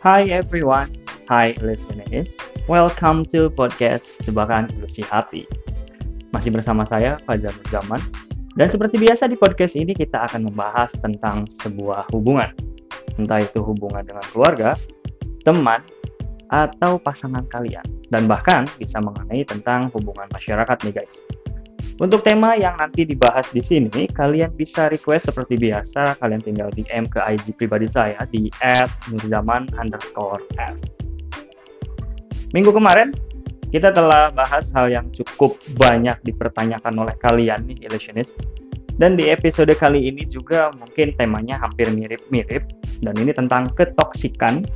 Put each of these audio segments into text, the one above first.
Hi everyone, hi listeners. Welcome to podcast Jebakan Ilusi Hati. Masih bersama saya Fajar Nurjaman. Dan seperti biasa di podcast ini kita akan membahas tentang sebuah hubungan. Entah itu hubungan dengan keluarga, teman, atau pasangan kalian. Dan bahkan bisa mengenai tentang hubungan masyarakat nih guys. Untuk tema yang nanti dibahas di sini, kalian bisa request seperti biasa, kalian tinggal DM ke IG pribadi saya di @nurjaman_f. Minggu kemarin, kita telah bahas hal yang cukup banyak dipertanyakan oleh kalian nih, illusionist. Dan di episode kali ini juga mungkin temanya hampir mirip-mirip, dan ini tentang ketoksikan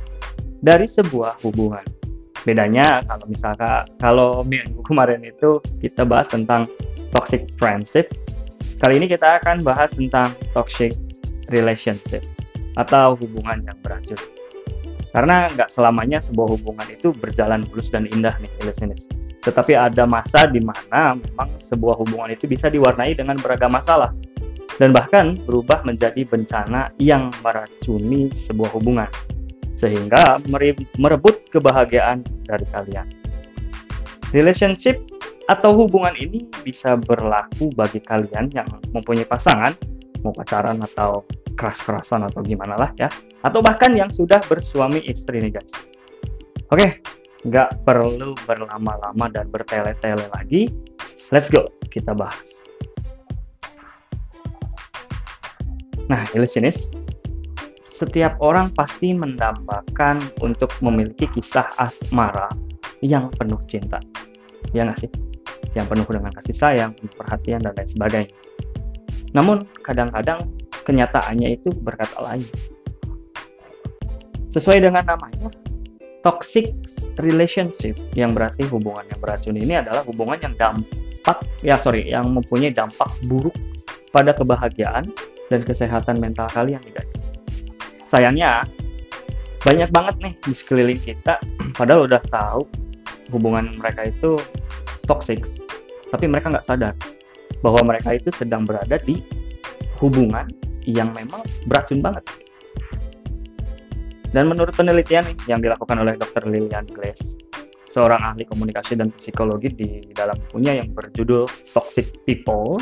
dari sebuah hubungan. Bedanya kalau minggu kemarin itu kita bahas tentang toxic friendship, kali ini kita akan bahas tentang toxic relationship atau hubungan yang beracun. Karena nggak selamanya sebuah hubungan itu berjalan mulus dan indah nih, illusionist. Tetapi ada masa di mana memang sebuah hubungan itu bisa diwarnai dengan beragam masalah dan bahkan berubah menjadi bencana yang meracuni sebuah hubungan sehingga merebut kebahagiaan dari kalian. Relationship atau hubungan ini bisa berlaku bagi kalian yang mempunyai pasangan, mau pacaran atau keras-kerasan atau gimana lah ya, atau bahkan yang sudah bersuami istri nih guys. Oke, nggak perlu berlama-lama dan bertele-tele lagi, let's go, kita bahas. Nah, illusionist, setiap orang pasti mendambakan untuk memiliki kisah asmara yang penuh cinta, ya nggak sih? Yang penuh dengan kasih sayang, perhatian, dan lain sebagainya. Namun, kadang-kadang kenyataannya itu berkata lain. Sesuai dengan namanya, toxic relationship, yang berarti hubungan yang beracun ini adalah hubungan yang yang mempunyai dampak buruk pada kebahagiaan dan kesehatan mental kalian nih guys. Sayangnya, banyak banget nih di sekeliling kita, padahal udah tahu hubungan mereka itu toxic, tapi mereka nggak sadar bahwa mereka itu sedang berada di hubungan yang memang beracun banget. Dan menurut penelitian yang dilakukan oleh Dr. Lillian Glass, seorang ahli komunikasi dan psikologi di dalam bukunya yang berjudul Toxic People,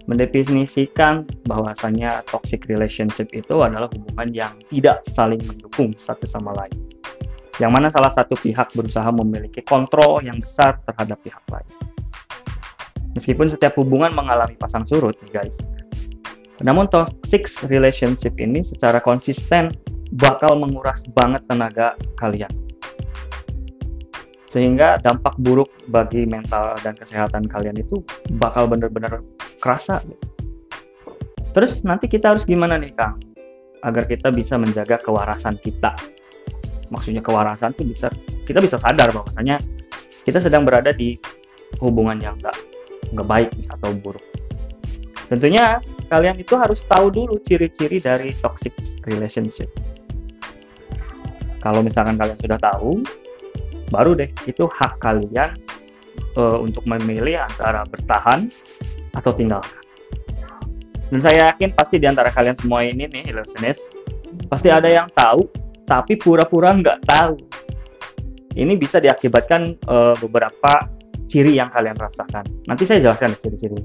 mendefinisikan bahwasannya toxic relationship itu adalah hubungan yang tidak saling mendukung satu sama lain, yang mana salah satu pihak berusaha memiliki kontrol yang besar terhadap pihak lain. Meskipun setiap hubungan mengalami pasang surut nih guys, namun toxic relationship ini secara konsisten bakal menguras banget tenaga kalian, sehingga dampak buruk bagi mental dan kesehatan kalian itu bakal bener-bener kerasa. Terus nanti kita harus gimana nih Kang, agar kita bisa menjaga kewarasan kita? Maksudnya kewarasan tuh kita bisa sadar bahwasanya kita sedang berada di hubungan yang nggak baik atau buruk. Tentunya kalian itu harus tahu dulu ciri-ciri dari toxic relationship. Kalau misalkan kalian sudah tahu, baru deh itu hak kalian untuk memilih antara bertahan atau tinggalkan. Dan saya yakin pasti di antara kalian semua ini nih, listeners, pasti ada yang tahu tapi pura-pura nggak tahu. Ini bisa diakibatkan beberapa ciri yang kalian rasakan. Nanti saya jelaskan ciri-ciri.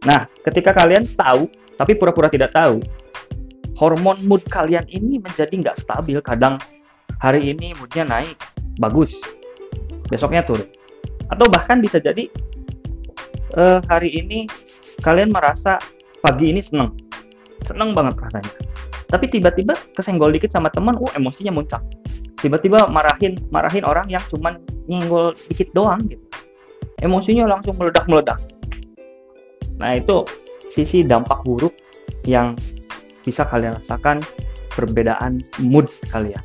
Nah, ketika kalian tahu tapi pura-pura tidak tahu, hormon mood kalian ini menjadi nggak stabil. Kadang hari ini moodnya naik, bagus, besoknya turun. Atau bahkan bisa jadi hari ini kalian merasa pagi ini seneng banget rasanya. Tapi tiba-tiba kesenggol dikit sama teman, emosinya muncak. Tiba-tiba marahin orang yang cuman nyenggol dikit doang gitu. Emosinya langsung meledak-meledak. Nah, itu sisi dampak buruk yang bisa kalian rasakan, perbedaan mood kalian.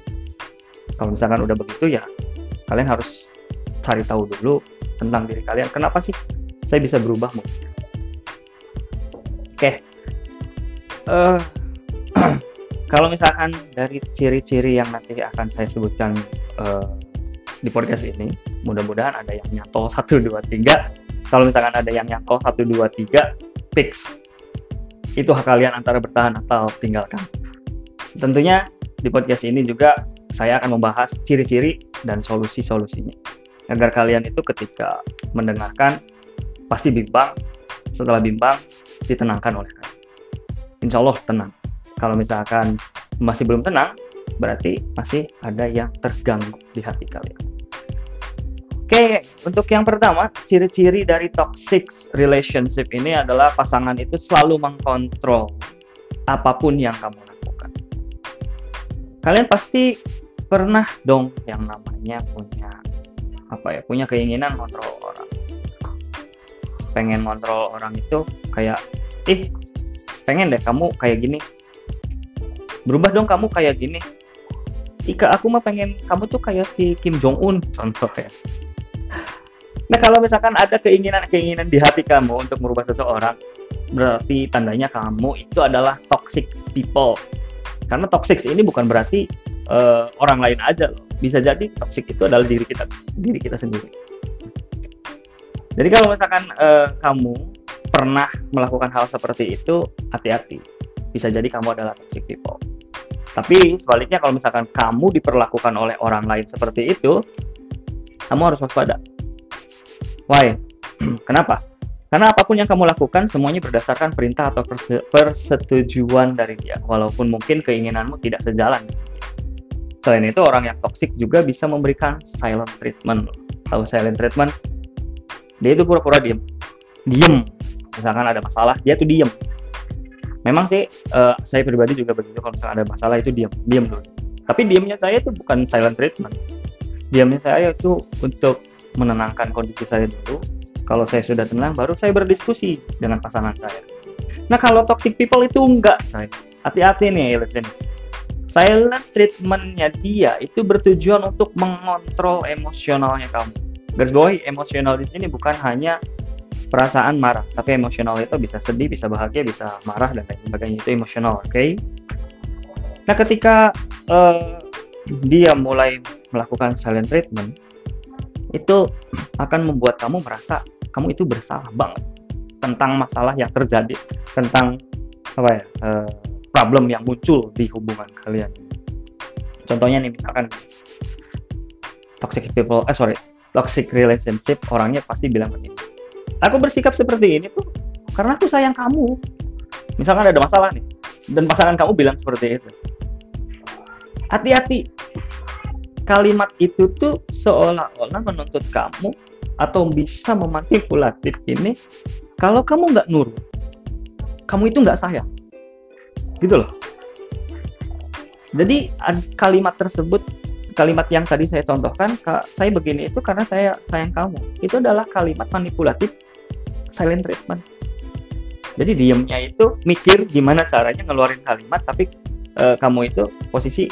Kalau misalkan udah begitu ya, kalian harus cari tahu dulu tentang diri kalian. Kenapa sih saya bisa berubah mood? Oke. Kalau misalkan dari ciri-ciri yang nanti akan saya sebutkan di podcast ini, mudah-mudahan ada yang nyantol 1, 2, 3. Kalau misalkan ada yang nyantol 1, 2, 3, fix. Itu hak kalian antara bertahan atau tinggalkan. Tentunya di podcast ini juga saya akan membahas ciri-ciri dan solusi-solusinya. Agar kalian itu ketika mendengarkan pasti bimbang, setelah bimbang ditenangkan oleh kalian. Insya Allah tenang. Kalau misalkan masih belum tenang, berarti masih ada yang terganggu di hati kalian. Oke, untuk yang pertama, ciri-ciri dari toxic relationship ini adalah pasangan itu selalu mengkontrol apapun yang kamu lakukan. Kalian pasti pernah dong yang namanya punya keinginan kontrol orang. Pengen kontrol orang itu kayak, pengen deh kamu kayak gini. Berubah dong kamu kayak gini. Ika, aku mah pengen kamu tuh kayak si Kim Jong Un, contoh ya. Nah, kalau misalkan ada keinginan di hati kamu untuk merubah seseorang, berarti tandanya kamu itu adalah toxic people. Karena toxic ini bukan berarti orang lain aja loh. Bisa jadi toxic itu adalah diri kita sendiri. Jadi kalau misalkan kamu pernah melakukan hal seperti itu, hati-hati. Bisa jadi kamu adalah toxic people. Tapi sebaliknya kalau misalkan kamu diperlakukan oleh orang lain seperti itu, kamu harus waspada. Why? Kenapa? Karena apapun yang kamu lakukan semuanya berdasarkan perintah atau persetujuan dari dia, walaupun mungkin keinginanmu tidak sejalan. Selain itu, orang yang toksik juga bisa memberikan silent treatment. Tahu silent treatment? Dia itu pura-pura diem. Misalkan ada masalah, dia tuh diem. Memang sih, saya pribadi juga begitu. Kalau misalkan ada masalah itu diem dulu. Tapi diemnya saya itu bukan silent treatment. Diemnya saya itu untuk menenangkan kondisi saya dulu. Kalau saya sudah tenang, baru saya berdiskusi dengan pasangan saya. Nah, kalau toxic people itu enggak, say. Hati-hati nih, listeners. Silent treatment-nya dia itu bertujuan untuk mengontrol emosionalnya kamu. Garis bawahi, emosional di sini bukan hanya perasaan marah, tapi emosional itu bisa sedih, bisa bahagia, bisa marah, dan lain sebagainya. Itu emosional, oke? Nah, ketika dia mulai melakukan silent treatment, itu akan membuat kamu merasa kamu itu bersalah banget tentang masalah yang terjadi, tentang problem yang muncul di hubungan kalian. Contohnya nih, misalkan toxic relationship, orangnya pasti bilang begini, aku bersikap seperti ini tuh karena aku sayang kamu. Misalkan ada masalah nih, dan pasangan kamu bilang seperti itu. Hati-hati, kalimat itu tuh seolah-olah menuntut kamu atau bisa memanipulatif ini. Kalau kamu nggak nurut, kamu itu nggak sayang, gitu loh. Jadi kalimat tersebut, kalimat yang tadi saya contohkan, saya begini itu karena saya sayang kamu, itu adalah kalimat manipulatif, silent treatment. Jadi diemnya itu mikir gimana caranya ngeluarin kalimat, tapi kamu itu posisi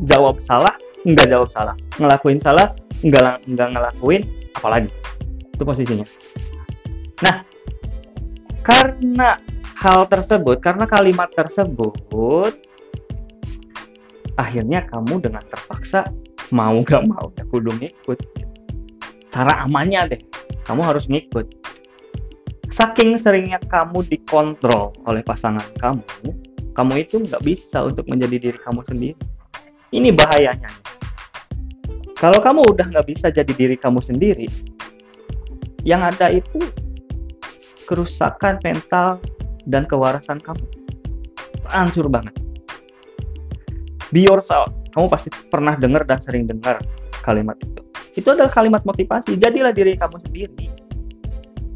jawab salah, nggak jawab salah, ngelakuin salah, nggak ngelakuin, apalagi itu posisinya. Nah, karena kalimat tersebut, akhirnya kamu dengan terpaksa mau nggak mau ya kudu ngikut. Cara amannya deh, kamu harus ngikut. Saking seringnya kamu dikontrol oleh pasangan kamu itu nggak bisa untuk menjadi diri kamu sendiri. Ini bahayanya. Kalau kamu udah nggak bisa jadi diri kamu sendiri, yang ada itu kerusakan mental dan kewarasan kamu. Hancur banget. Be yourself. Kamu pasti pernah dengar dan sering dengar kalimat itu. Itu adalah kalimat motivasi. Jadilah diri kamu sendiri.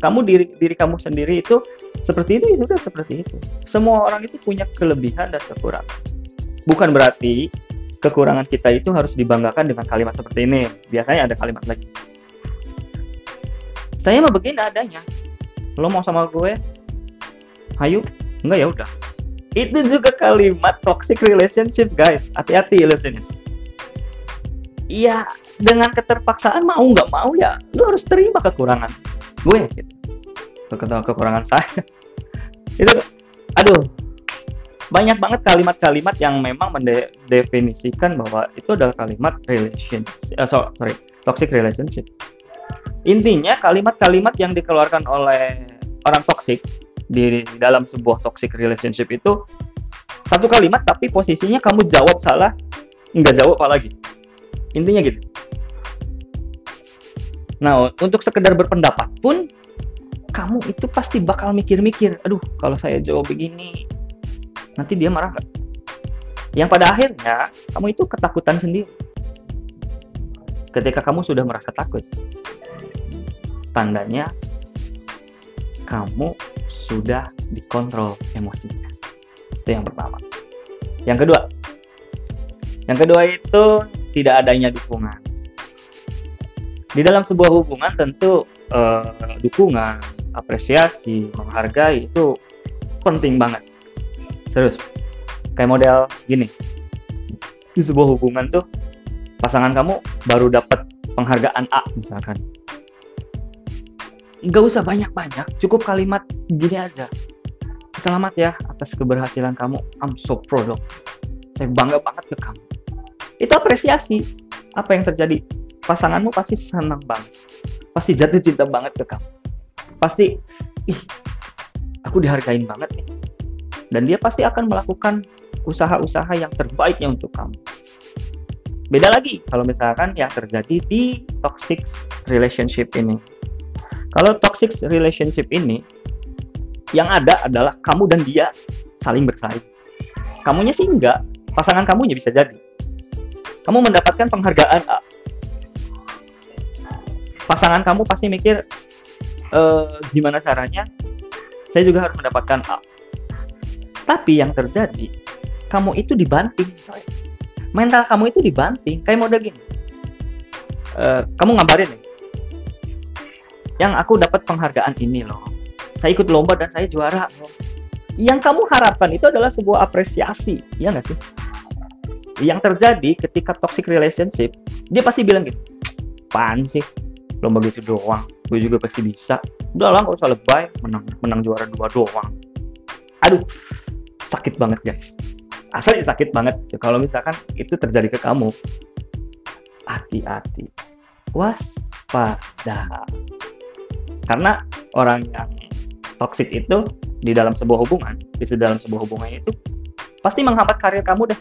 Kamu diri kamu sendiri itu seperti itu, sudah seperti itu. Semua orang itu punya kelebihan dan kekurangan. Bukan berarti kekurangan kita itu harus dibanggakan dengan kalimat seperti ini. Biasanya ada kalimat lagi, saya mah begini adanya, lo mau sama gue, hayu, enggak ya udah. Itu juga kalimat toxic relationship, guys. Hati-hati listeners. Iya, dengan keterpaksaan mau nggak mau ya, lo harus terima kekurangan gue, gitu. Kekurangan saya. Itu, banyak banget kalimat-kalimat yang memang mendefinisikan bahwa itu adalah kalimat toxic relationship. Intinya kalimat-kalimat yang dikeluarkan oleh orang toxic di dalam sebuah toxic relationship itu Satu kalimat tapi posisinya kamu jawab salah, nggak jawab apa lagi. Intinya gitu. Nah, untuk sekedar berpendapat pun kamu itu pasti bakal mikir-mikir, aduh kalau saya jawab begini nanti dia marah nggak? Yang pada akhirnya kamu itu ketakutan sendiri. Ketika kamu sudah merasa takut, tandanya kamu sudah dikontrol emosinya. Itu yang pertama. Yang kedua itu tidak adanya dukungan. Di dalam sebuah hubungan tentu dukungan, apresiasi, menghargai itu penting banget. Serius. Kayak model gini. Di sebuah hubungan tuh pasangan kamu baru dapat penghargaan A misalkan. Nggak usah banyak-banyak, cukup kalimat gini aja. Selamat ya atas keberhasilan kamu. I'm so proud of. Saya bangga banget ke kamu. Itu apresiasi. Apa yang terjadi? Pasanganmu pasti senang banget. Pasti jatuh cinta banget ke kamu. Pasti, aku dihargain banget nih. Dan dia pasti akan melakukan usaha-usaha yang terbaiknya untuk kamu. Beda lagi kalau misalkan yang terjadi di toxic relationship ini. Kalau toxic relationship ini, yang ada adalah kamu dan dia saling bersaing. Kamunya sih enggak, pasangan kamunya bisa jadi. Kamu mendapatkan penghargaan A. Pasangan kamu pasti mikir, gimana caranya saya juga harus mendapatkan A. Tapi yang terjadi, kamu itu dibanting. Mental kamu itu dibanting. Kayak model gini. Kamu ngabarin nih, yang aku dapat penghargaan ini loh. Saya ikut lomba dan saya juara loh. Yang kamu harapkan itu adalah sebuah apresiasi. Iya nggak sih? Yang terjadi ketika toxic relationship, dia pasti bilang gitu, apaan sih? Lomba gitu doang. Gue juga pasti bisa. Udah lah, gak usah lebay. Menang juara 2 doang. Aduh, sakit banget guys. Asli sakit banget. Kalau misalkan itu terjadi ke kamu, hati-hati. Waspada. Karena orang yang toxic itu di dalam sebuah hubungan, itu pasti menghambat karir kamu deh.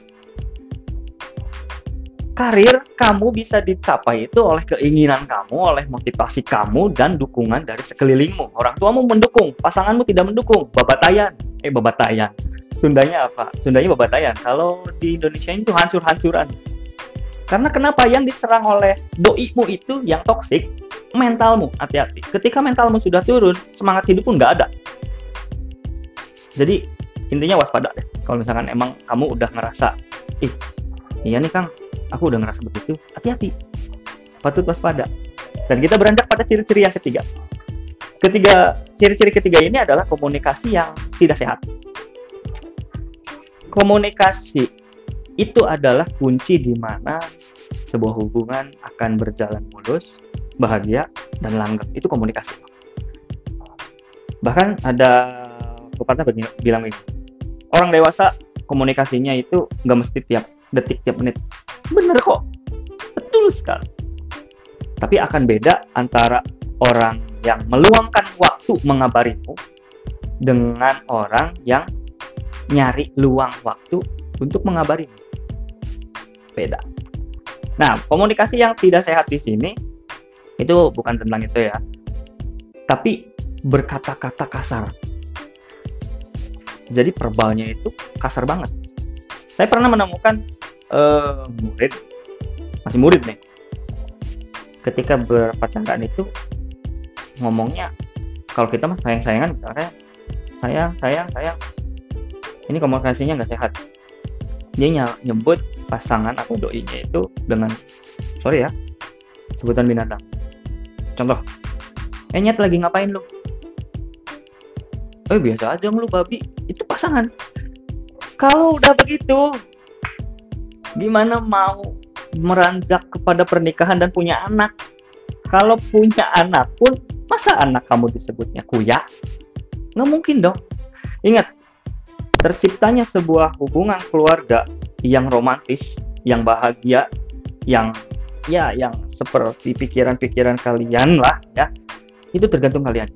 Karir kamu bisa dicapai itu oleh keinginan kamu, oleh motivasi kamu, dan dukungan dari sekelilingmu. Orang tuamu mendukung, pasanganmu tidak mendukung. Babatayan. Sundanya apa? Sundanya babatayan. Kalau di Indonesia itu hancur-hancuran. Karena kenapa? Yang diserang oleh doimu itu yang toksik, mentalmu. Hati-hati. Ketika mentalmu sudah turun, semangat hidup pun nggak ada. Jadi intinya waspada deh. Kalau misalkan emang kamu udah ngerasa, iya nih Kang, aku udah ngerasa begitu, hati-hati. Patut waspada. Dan kita beranjak pada ciri-ciri yang ketiga. Ciri-ciri ketiga ini adalah komunikasi yang tidak sehat. Komunikasi itu adalah kunci di mana sebuah hubungan akan berjalan mulus, bahagia, dan langgeng. Itu komunikasi. Bahkan ada pepatah bilang ini, orang dewasa komunikasinya itu nggak mesti tiap detik, tiap menit. Bener kok, betul sekali. Tapi akan beda antara orang yang meluangkan waktu mengabarimu dengan orang yang nyari luang waktu untuk mengabarimu. Beda. Nah, komunikasi yang tidak sehat di sini itu bukan tentang itu ya, tapi berkata-kata kasar. Jadi verbalnya itu kasar banget. Saya pernah menemukan masih murid nih, ketika berpacaran itu ngomongnya, kalau kita mah sayang-sayangan misalnya, sayang, ini komunikasinya nggak sehat. Dia nyebut pasangan atau doinya itu dengan, sorry ya, sebutan binatang. Contoh, nyet lagi ngapain lu? Biasa aja lu babi. Itu pasangan. Kalau udah begitu, gimana mau meranjak kepada pernikahan dan punya anak? Kalau punya anak pun, masa anak kamu disebutnya kuya? Nggak mungkin dong. Ingat, terciptanya sebuah hubungan keluarga yang romantis, yang bahagia, yang seperti pikiran-pikiran kalian lah ya, itu tergantung kalian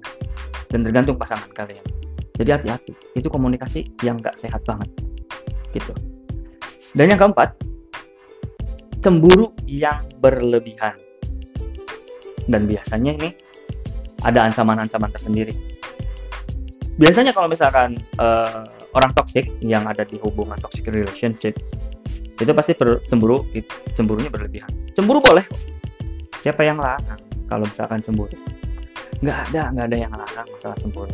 dan tergantung pasangan kalian. Jadi hati-hati, itu komunikasi yang nggak sehat banget. gitu. Dan yang keempat, cemburu yang berlebihan. Dan biasanya ini ada ancaman-ancaman tersendiri. Biasanya kalau misalkan orang toxic yang ada di hubungan toxic relationships, itu pasti cemburunya berlebihan. Cemburu boleh, siapa yang larang kalau misalkan cemburu? Nggak ada yang larang masalah cemburu.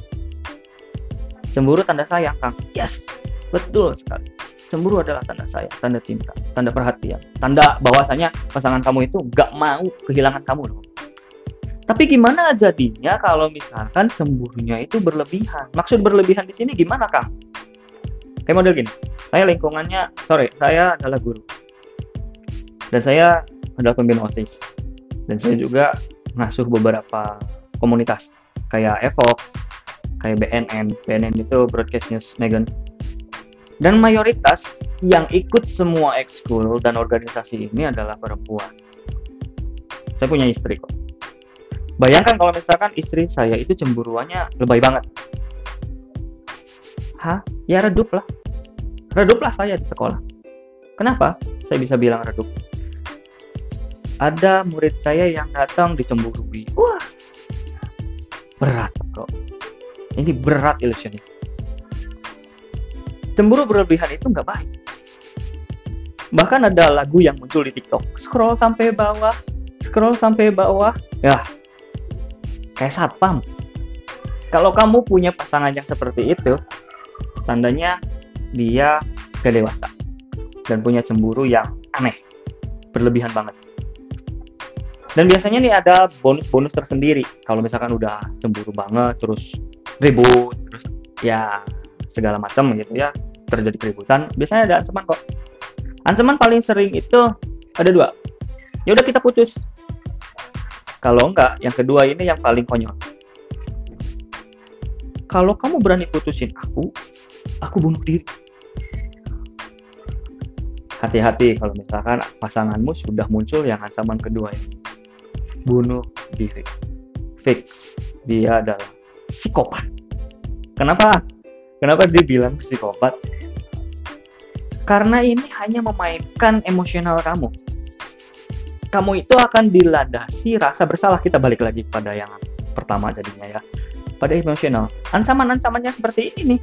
Cemburu tanda sayang, Kang. Yes, betul sekali. Cemburu adalah tanda sayang, tanda cinta, tanda perhatian, tanda bahwasanya pasangan kamu itu nggak mau kehilangan kamu loh. Tapi gimana jadinya kalau misalkan cemburunya itu berlebihan? Maksud berlebihan di sini gimana, Kang? Kayak model gini, saya adalah guru. Dan saya adalah pembina OSIS. Dan saya juga ngasuh beberapa komunitas, kayak EVOX, kayak BNN itu Broadcast News Nation. Dan mayoritas yang ikut semua ekskul dan organisasi ini adalah perempuan. Saya punya istri kok. Bayangkan kalau misalkan istri saya itu cemburuannya lebay banget. Ya reduplah saya di sekolah. Kenapa saya bisa bilang redup? Ada murid saya yang datang dicemburui. Wah, berat bro. Ini berat ilusionis. Cemburu berlebihan itu nggak baik. Bahkan ada lagu yang muncul di TikTok. Scroll sampai bawah. Ya, kayak satpam. Kalau kamu punya pasangan yang seperti itu, tandanya dia gak dewasa dan punya cemburu yang aneh, berlebihan banget. Dan biasanya nih ada bonus-bonus tersendiri. Kalau misalkan udah cemburu banget, terus ribut, terus ya segala macam gitu ya, terjadi keributan, biasanya ada ancaman kok. Ancaman paling sering itu ada 2. Ya udah kita putus. Kalau enggak, yang kedua ini yang paling konyol. Kalau kamu berani putusin aku bunuh diri. Hati-hati kalau misalkan pasanganmu sudah muncul yang ancaman kedua ini. Bunuh diri. Fix. Dia adalah psikopat. Kenapa dia bilang psikopat? Karena ini hanya memainkan emosional kamu. Kamu itu akan dilandasi rasa bersalah. Kita balik lagi pada yang pertama jadinya ya. Pada emosional. Ancaman-ancamannya seperti ini nih.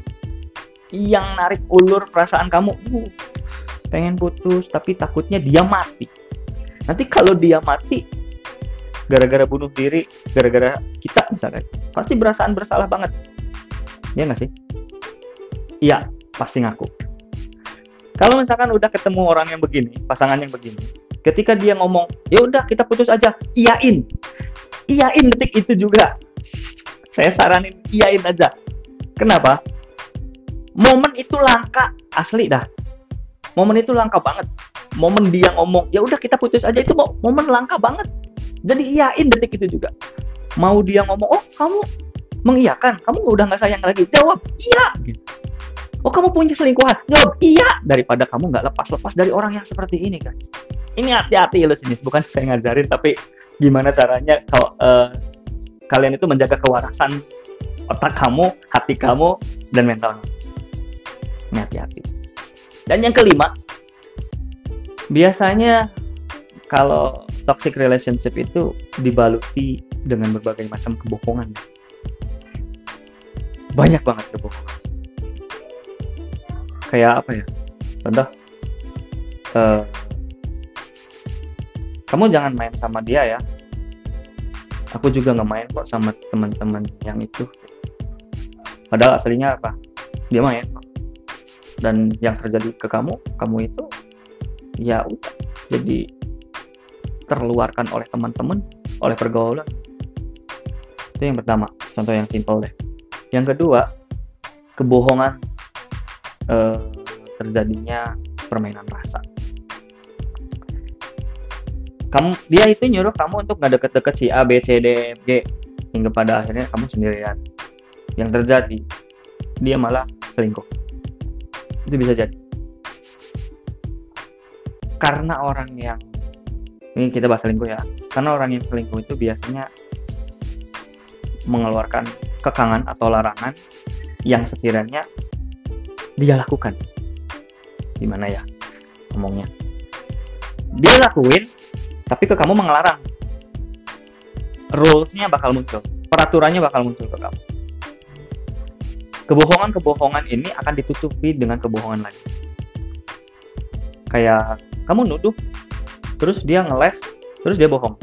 Yang narik ulur perasaan kamu. Pengen putus tapi takutnya dia mati. Nanti kalau dia mati gara-gara bunuh diri, gara-gara kita misalkan, pasti perasaan bersalah banget. Iya nggak sih? Iya, pasti ngaku. Kalau misalkan udah ketemu orang yang begini, pasangan yang begini, ketika dia ngomong, ya udah kita putus aja, iyain detik itu juga. Saya saranin iyain aja. Kenapa? Momen itu langka, asli dah. Momen itu langka banget. Momen dia ngomong, ya udah kita putus aja, itu momen langka banget. Jadi iyain detik itu juga. Mau dia ngomong, oh kamu mengiyakan, kamu udah nggak sayang lagi, jawab iya. Oh kamu punya selingkuhan, jawab iya. Daripada kamu nggak lepas-lepas dari orang yang seperti ini kan. Ini hati-hati loh sini, bukan saya ngajarin, tapi gimana caranya kalau kalian itu menjaga kewarasan otak kamu, hati kamu, dan mental kamu. Ini hati-hati. Dan yang kelima, biasanya kalau toxic relationship itu dibaluti dengan berbagai macam kebohongan. Banyak banget kebohongan. Kayak apa ya? Contoh, kamu jangan main sama dia ya. Aku juga nggak main kok sama teman-teman yang itu. Padahal aslinya apa? Dia main kok. Dan yang terjadi ke kamu itu ya udah jadi terluarkan oleh teman-teman, oleh pergaulan. Itu yang pertama, contoh yang simpel deh. Yang kedua, kebohongan terjadinya permainan rasa. Dia itu nyuruh kamu untuk nggak deket-deket si A, B, C, D, F, G, hingga pada akhirnya kamu sendirian. Yang terjadi, dia malah selingkuh. Itu bisa jadi. Karena orang yang, ini kita bahas selingkuh ya, karena orang yang selingkuh itu biasanya mengeluarkan kekangan atau larangan yang sekiranya dia lakukan. gimana ya ngomongnya, dia lakuin tapi ke kamu mengelarang. Rules-nya bakal muncul, peraturannya bakal muncul ke kamu. Kebohongan-kebohongan ini akan ditutupi dengan kebohongan lagi. Kayak kamu nuduh, terus dia ngeles, terus dia bohong,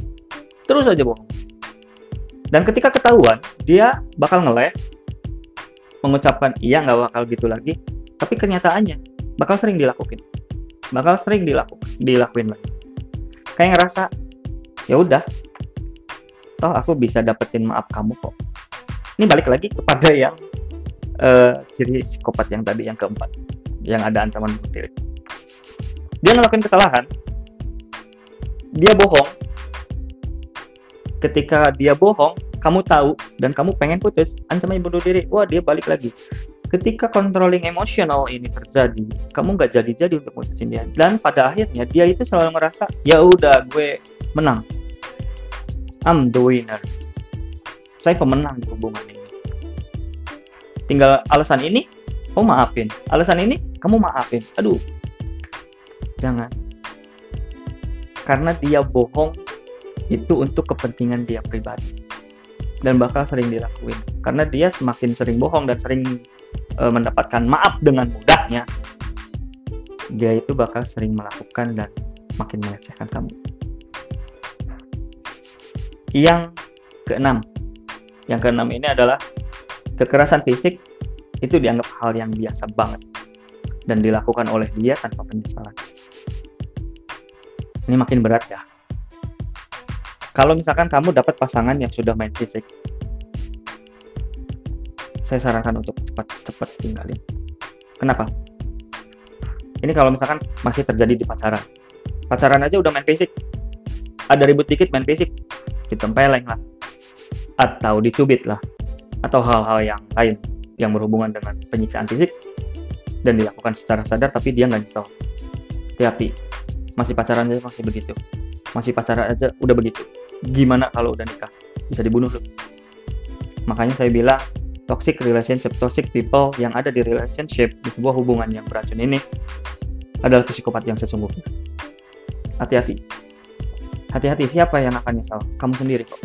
terus aja bohong. Dan ketika ketahuan, dia bakal ngeles, mengucapkan iya nggak bakal gitu lagi, tapi kenyataannya bakal sering dilakuin, dilakuin lagi. Kayak ngerasa ya udah, toh aku bisa dapetin maaf kamu kok. Ini balik lagi kepada yang ciri psikopat yang tadi, yang keempat, yang ada ancaman bunuh diri. Dia ngelakuin kesalahan, dia bohong. Ketika dia bohong, kamu tahu dan kamu pengen putus, ancaman bunuh diri. Wah, dia balik lagi. Ketika controlling emotional ini terjadi, kamu nggak jadi untuk putusin dia. Dan pada akhirnya dia itu selalu ngerasa, ya udah gue menang, I'm the winner, saya pemenang di hubungan ini. Tinggal alasan ini kamu maafin, alasan ini kamu maafin. Aduh, jangan. Karena dia bohong itu untuk kepentingan dia pribadi, dan bakal sering dilakuin. Karena dia semakin sering bohong dan sering mendapatkan maaf dengan mudahnya, dia itu bakal sering melakukan dan makin melecehkan kamu. Yang keenam ini adalah kekerasan fisik. Itu dianggap hal yang biasa banget dan dilakukan oleh dia tanpa penyesalan. Ini makin berat ya. Kalau misalkan kamu dapat pasangan yang sudah main fisik, saya sarankan untuk cepat tinggalin. Kenapa? Ini kalau misalkan masih terjadi di pacaran aja udah main fisik, ada ribut dikit main fisik, ditempeleng lah, atau dicubit lah, atau hal-hal yang lain yang berhubungan dengan penyiksaan fisik, dan dilakukan secara sadar tapi dia nggak nyesel. Hati-hati, masih pacaran aja masih begitu, masih pacaran aja udah begitu, gimana kalau udah nikah? Bisa dibunuh loh. Makanya saya bilang toxic relationship, toxic people yang ada di relationship, di sebuah hubungan yang beracun ini adalah psikopat yang sesungguhnya. Hati-hati, siapa yang akan nyesal? Kamu sendiri kok,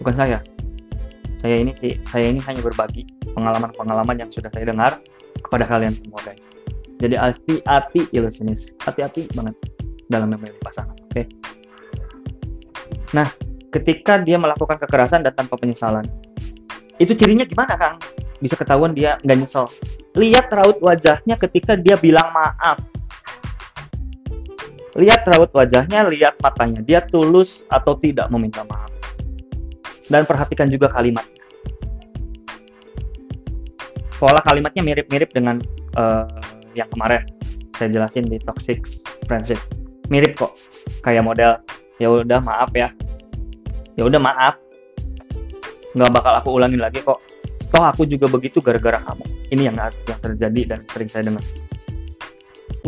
bukan saya. Saya ini hanya berbagi pengalaman-pengalaman yang sudah saya dengar kepada kalian semua, guys. Jadi hati-hati ilusionis, hati-hati banget dalam memilih pasangan, oke? Nah, ketika dia melakukan kekerasan dan tanpa penyesalan, itu cirinya gimana, Kang? Bisa ketahuan dia nggak nyesel. Lihat raut wajahnya ketika dia bilang maaf. Lihat raut wajahnya, lihat matanya, dia tulus atau tidak meminta maaf. Dan perhatikan juga kalimatnya. Pola kalimatnya mirip-mirip dengan yang kemarin saya jelasin di toxic friendship. Mirip kok, kayak model ya udah maaf ya, ya udah maaf, nggak bakal aku ulangin lagi kok, toh aku juga begitu gara-gara kamu. Ini yang terjadi dan sering saya dengar.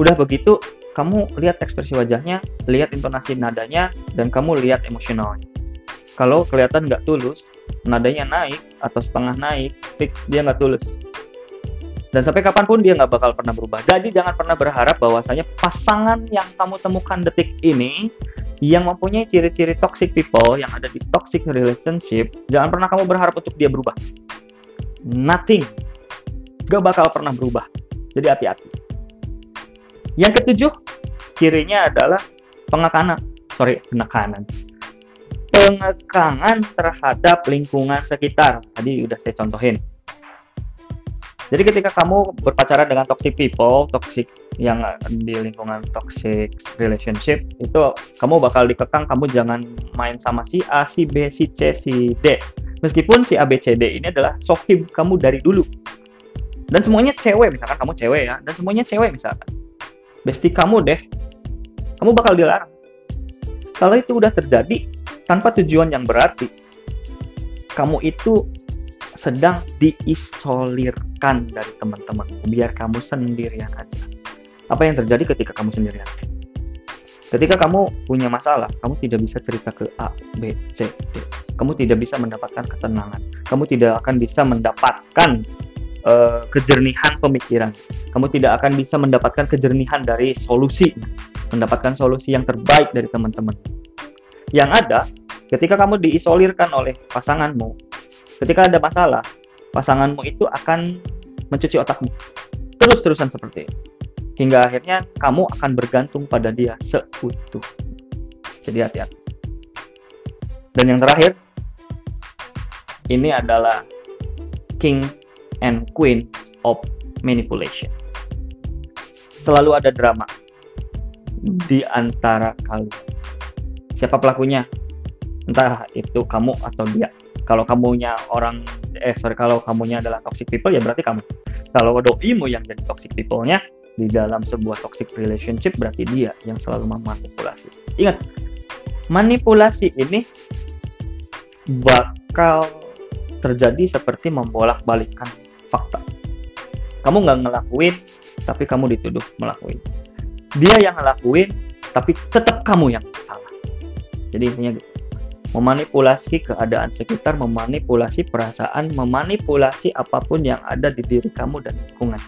Udah begitu, kamu lihat ekspresi wajahnya, lihat intonasi nadanya, dan kamu lihat emosionalnya. Kalau kelihatan nggak tulus, nadanya naik atau setengah naik, fix dia nggak tulus. Dan sampai kapanpun dia nggak bakal pernah berubah. Jadi jangan pernah berharap bahwasanya pasangan yang kamu temukan detik ini yang mempunyai ciri-ciri toxic people, yang ada di toxic relationship, jangan pernah kamu berharap untuk dia berubah. Nothing. Gak bakal pernah berubah. Jadi hati-hati. Yang ketujuh, cirinya adalah pengekangan terhadap lingkungan sekitar. Tadi udah saya contohin. Jadi ketika kamu berpacaran dengan toxic people, toxic yang di lingkungan toxic relationship, itu kamu bakal dikekang, kamu jangan main sama si A, si B, si C, si D. Meskipun si A, B, C, D ini adalah sohib kamu dari dulu. Dan semuanya cewek, misalkan kamu cewek ya, dan semuanya cewek misalkan. Bestie kamu deh, kamu bakal dilarang. Kalau itu udah terjadi, tanpa tujuan yang berarti, kamu itu sedang diisolirkan dari teman-teman, biar kamu sendirian aja. Apa yang terjadi ketika kamu sendirian? Ketika kamu punya masalah, kamu tidak bisa cerita ke A, B, C, D. Kamu tidak bisa mendapatkan ketenangan. Kamu tidak akan bisa mendapatkan kejernihan pemikiran. Kamu tidak akan bisa mendapatkan kejernihan dari solusi, mendapatkan solusi yang terbaik dari teman-teman. Yang ada, ketika kamu diisolirkan oleh pasanganmu, ketika ada masalah, pasanganmu itu akan mencuci otakmu. Terus-terusan seperti itu. Hingga akhirnya kamu akan bergantung pada dia seutuh. Jadi hati-hati. Dan yang terakhir, ini adalah King and Queen of Manipulation. Selalu ada drama di antara kalian. Siapa pelakunya? Entah itu kamu atau dia. Kalau kamunya kalau kamunya adalah toxic people, ya berarti kamu. Kalau doimu yang jadi toxic people-nya di dalam sebuah toxic relationship, berarti dia yang selalu memanipulasi. Ingat, manipulasi ini bakal terjadi seperti membolak-balikkan fakta. Kamu nggak ngelakuin, tapi kamu dituduh melakuin. Dia yang ngelakuin, tapi tetap kamu yang salah. Jadi intinya gitu. Memanipulasi keadaan sekitar, memanipulasi perasaan, memanipulasi apapun yang ada di diri kamu dan lingkungan.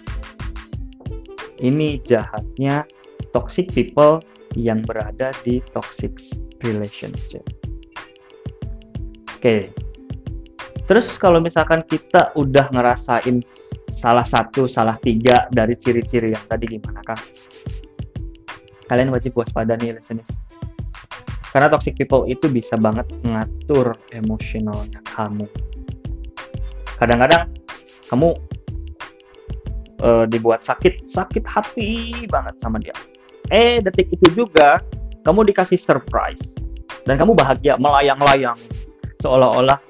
Ini jahatnya toxic people yang berada di toxic relationship. Oke. Terus kalau misalkan kita udah ngerasain salah 1, salah 3 dari ciri-ciri yang tadi, gimana Kang? Kalian wajib waspada nih listeners. Karena toxic people itu bisa banget ngatur emosionalnya kamu. Kadang-kadang kamu dibuat sakit hati banget sama dia. Detik itu juga kamu dikasih surprise dan kamu bahagia melayang-layang, seolah-olah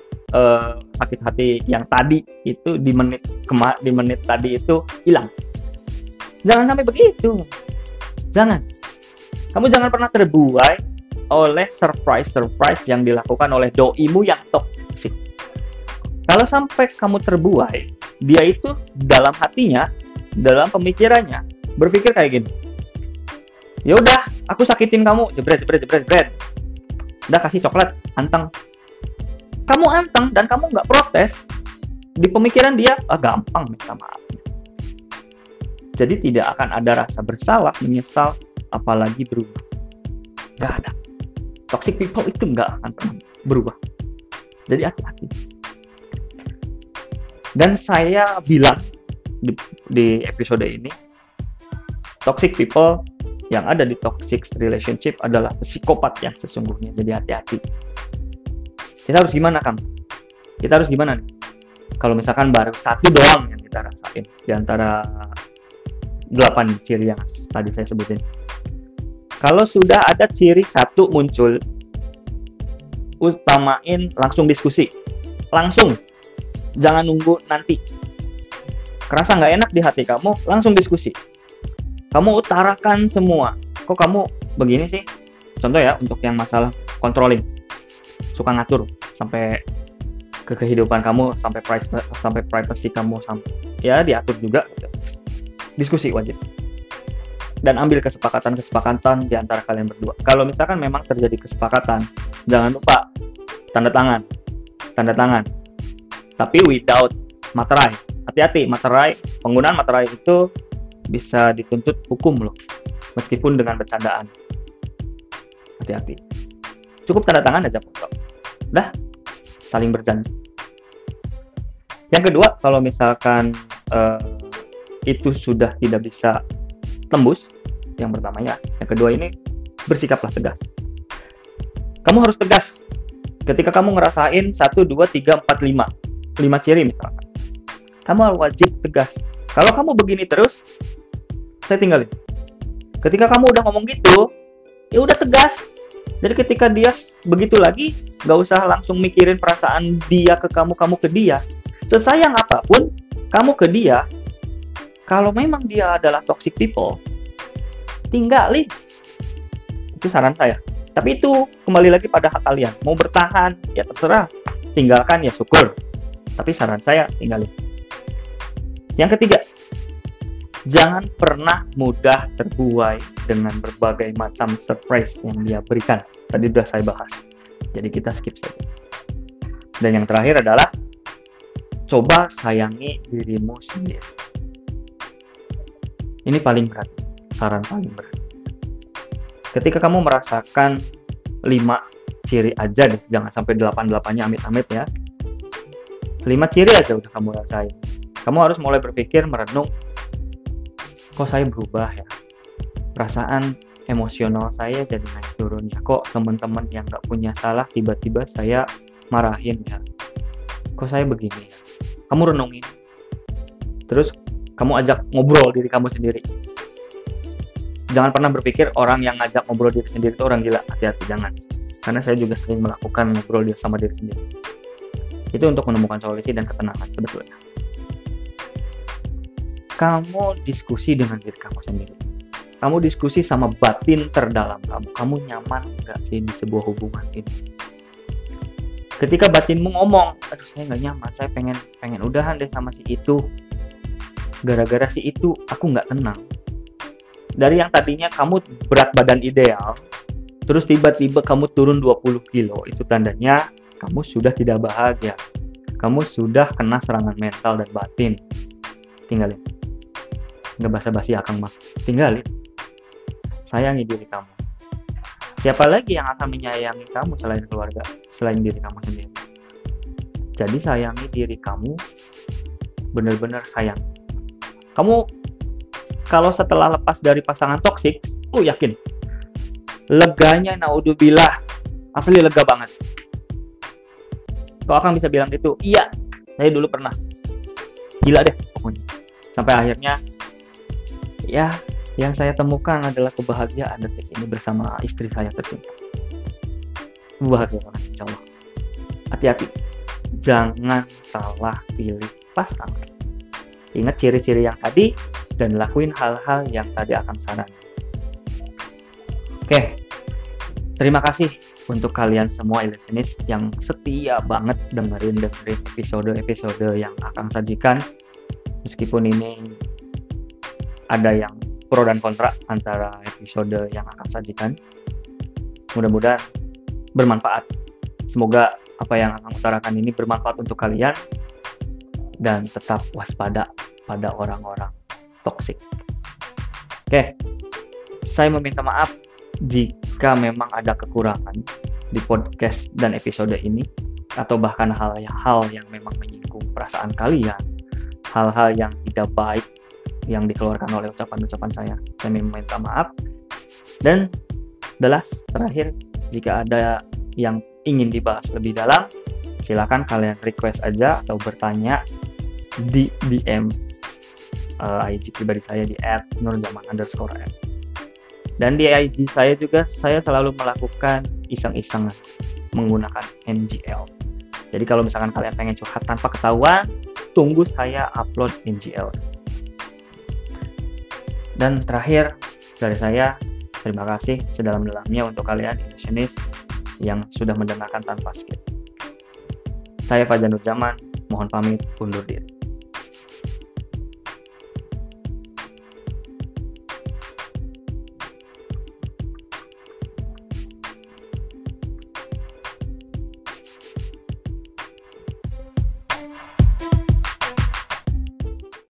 sakit hati yang tadi itu di menit tadi itu hilang. Jangan sampai begitu. Jangan. Kamu jangan pernah terbuai oleh surprise yang dilakukan oleh doimu yang toksik. Kalau sampai kamu terbuai, dia itu dalam hatinya, dalam pemikirannya berpikir kayak gini. Ya udah, aku sakitin kamu, jebret. Udah kasih coklat, anteng. Kamu anteng dan kamu nggak protes. Di pemikiran dia, gampang minta maaf. Jadi tidak akan ada rasa bersalah, menyesal, apalagi berubah. Nggak ada. Toxic people itu nggak akan pernah berubah. Jadi hati-hati. Dan saya bilang di episode ini, toxic people yang ada di toxic relationship adalah psikopat yang sesungguhnya. Jadi hati-hati. Kita harus gimana, Kang? Kita harus gimana nih? Kalau misalkan baru 1 doang yang kita rasain di antara 8 ciri yang tadi saya sebutin. Kalau sudah ada ciri 1 muncul, utamain langsung diskusi. Langsung. Jangan nunggu nanti. Kerasa nggak enak di hati kamu, langsung diskusi. Kamu utarakan semua. Kok kamu begini sih? Contoh ya, untuk yang masalah controlling. Suka ngatur sampai ke kehidupan kamu, sampai privacy kamu, sampai ya diatur juga. Diskusi wajib. Dan ambil kesepakatan di antara kalian berdua. Kalau misalkan memang terjadi kesepakatan, jangan lupa tanda tangan. Tapi without materai. Hati-hati, materai, penggunaan materai itu bisa dituntut hukum loh, meskipun dengan bercandaan. Hati-hati. Cukup tanda tangan aja, foto. Udah, saling berjanji. Yang kedua, kalau misalkan itu sudah tidak bisa tembus, yang pertama ya. Yang kedua ini, bersikaplah tegas. Kamu harus tegas. Ketika kamu ngerasain 1, 2, 3, 4, 5 ciri misalkan, kamu wajib tegas. Kalau kamu begini terus, saya tinggalin. Ketika kamu udah ngomong gitu, ya udah tegas. Jadi ketika dia begitu lagi, gak usah langsung mikirin perasaan dia ke kamu ke dia. Sesayang apapun kamu ke dia, kalau memang dia adalah toxic people, tinggalin. Itu saran saya. Tapi itu kembali lagi pada hak kalian. Mau bertahan, ya terserah. Tinggalkan, ya syukur. Tapi saran saya, tinggalin. Yang ketiga, jangan pernah mudah terbuai dengan berbagai macam surprise yang dia berikan. Tadi sudah saya bahas. Jadi kita skip saja. Dan yang terakhir adalah, coba sayangi dirimu sendiri. Ini paling berat, saran paling berat. Ketika kamu merasakan 5 ciri aja deh, jangan sampai 8-8-nya amit-amit ya. 5 ciri aja udah kamu rasain. Kamu harus mulai berpikir, merenung, kok saya berubah ya? Perasaan emosional saya jadi naik turun ya. Kok teman-teman yang gak punya salah tiba-tiba saya marahin ya? Kok saya begini ya? Kamu renungin. Terus kamu ajak ngobrol diri kamu sendiri. Jangan pernah berpikir orang yang ngajak ngobrol diri sendiri itu orang gila. Hati-hati, jangan. Karena saya juga sering melakukan ngobrol sama diri sendiri. Itu untuk menemukan solusi dan ketenangan sebetulnya. Kamu diskusi dengan diri kamu sendiri. Kamu diskusi sama batin terdalam kamu. Kamu nyaman nggak sih di sebuah hubungan ini? Ketika batinmu ngomong, aduh saya nggak nyaman, saya pengen udahan deh sama si itu. Gara-gara si itu, aku nggak tenang. Dari yang tadinya kamu berat badan ideal, terus tiba-tiba kamu turun 20 kilo, itu tandanya kamu sudah tidak bahagia. Kamu sudah kena serangan mental dan batin. Tinggalin. Nggak basa-basi akang mah. Tinggalin. Sayangi diri kamu. Siapa lagi yang akan menyayangi kamu selain keluarga, selain diri kamu sendiri? Jadi sayangi diri kamu, benar-benar sayang. Kamu kalau setelah lepas dari pasangan toksik, yakin leganya naudzubillah, asli lega banget. Kau akan bisa bilang gitu, iya, saya dulu pernah gila deh pokoknya. Sampai akhirnya, ya, yang saya temukan adalah kebahagiaan detik ini bersama istri saya tercinta. Bahagia banget, insya Allah. Hati-hati, jangan salah pilih pasangan. Ingat ciri-ciri yang tadi dan lakuin hal-hal yang tadi akan saran. Oke, terima kasih untuk kalian semua listeners yang setia banget dengerin episode-episode yang akan sajikan. Meskipun ini ada yang pro dan kontra antara episode yang akan sajikan. Mudah-mudahan bermanfaat. Semoga apa yang akan utarakan ini bermanfaat untuk kalian dan tetap waspada pada orang-orang toksik. Oke, saya meminta maaf jika memang ada kekurangan di podcast dan episode ini, atau bahkan hal-hal yang memang menyinggung perasaan kalian, hal-hal yang tidak baik yang dikeluarkan oleh ucapan-ucapan saya. Saya meminta maaf. Dan terakhir, jika ada yang ingin dibahas lebih dalam, silakan kalian request aja atau bertanya di DM IG pribadi saya di @nurjaman_m. Dan di IG saya juga saya selalu melakukan iseng-isengan menggunakan NGL. Jadi kalau misalkan kalian pengen curhat tanpa ketahuan, tunggu saya upload NGL. Dan terakhir dari saya, terima kasih sedalam-dalamnya untuk kalian Indonesia yang sudah mendengarkan tanpa skip. Saya Fajar Nurjaman, mohon pamit undur diri.